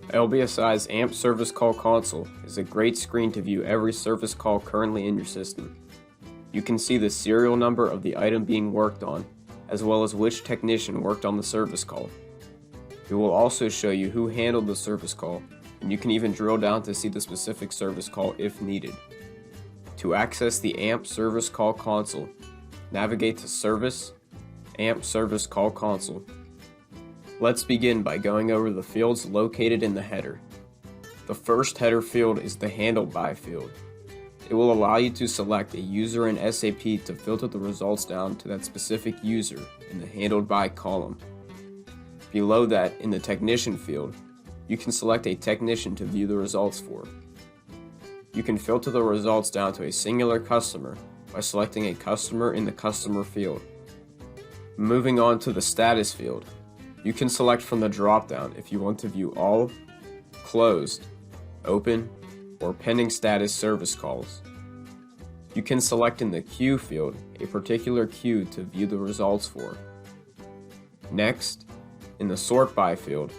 LBSi's AMP Service Call Console is a great screen to view every service call currently in your system. You can see the serial number of the item being worked on, as well as which technician worked on the service call. It will also show you who handled the service call, and you can even drill down to see the specific service call if needed. To access the AMP Service Call Console, navigate to Service, AMP Service Call Console. Let's begin by going over the fields located in the header. The first header field is the Handled By field. It will allow you to select a user in SAP to filter the results down to that specific user in the Handled By column. Below that, in the Technician field, you can select a technician to view the results for. You can filter the results down to a singular customer by selecting a customer in the Customer field. Moving on to the Status field, you can select from the drop-down if you want to view all, closed, open, or pending status service calls. You can select in the Queue field a particular queue to view the results for. Next, in the Sort By field,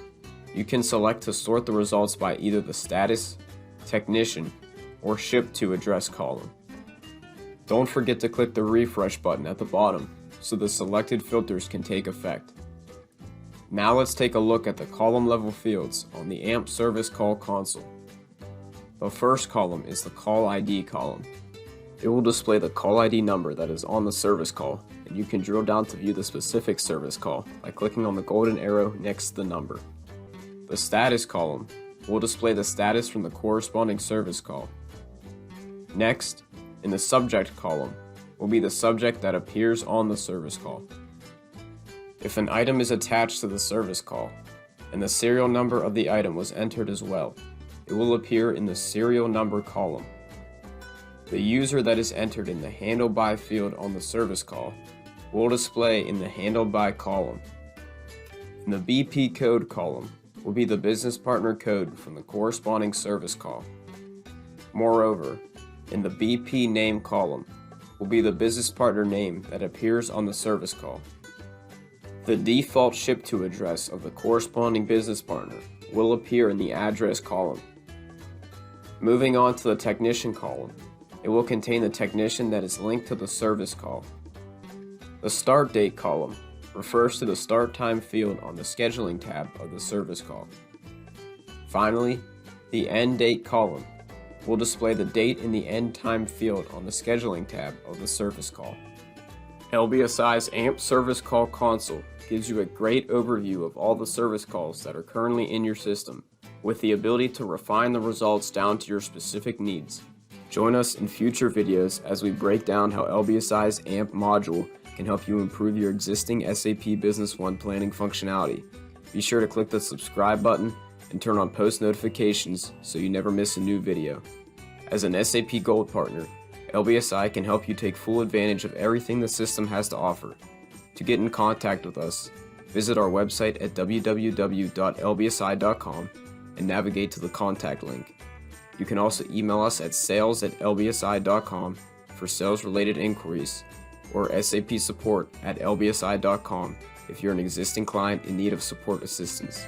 you can select to sort the results by either the status, technician, or ship to address column. Don't forget to click the refresh button at the bottom so the selected filters can take effect. Now let's take a look at the column level fields on the AMP Service Call Console. The first column is the Call ID column. It will display the call ID number that is on the service call, and you can drill down to view the specific service call by clicking on the golden arrow next to the number. The Status column will display the status from the corresponding service call. Next, in the Subject column, will be the subject that appears on the service call. If an item is attached to the service call, and the serial number of the item was entered as well, it will appear in the Serial Number column. The user that is entered in the Handled By field on the service call will display in the Handled By column. In the BP Code column will be the business partner code from the corresponding service call. Moreover, in the BP Name column will be the business partner name that appears on the service call. The default ship to address of the corresponding business partner will appear in the Address column. Moving on to the Technician column, it will contain the technician that is linked to the service call. The Start Date column refers to the start time field on the Scheduling tab of the service call. Finally, the End Date column will display the date in the End Time field on the Scheduling tab of the service call. LBSi's AMP Service Call Console gives you a great overview of all the service calls that are currently in your system, with the ability to refine the results down to your specific needs. Join us in future videos as we break down how LBSi's AMP module can help you improve your existing SAP Business One planning functionality. Be sure to click the subscribe button and turn on post notifications so you never miss a new video. As an SAP Gold partner, LBSi can help you take full advantage of everything the system has to offer. To get in contact with us, visit our website at www.lbsi.com and navigate to the contact link. You can also email us at sales@lbsi.com for sales-related inquiries, or SAP support@lbsi.com if you're an existing client in need of support assistance.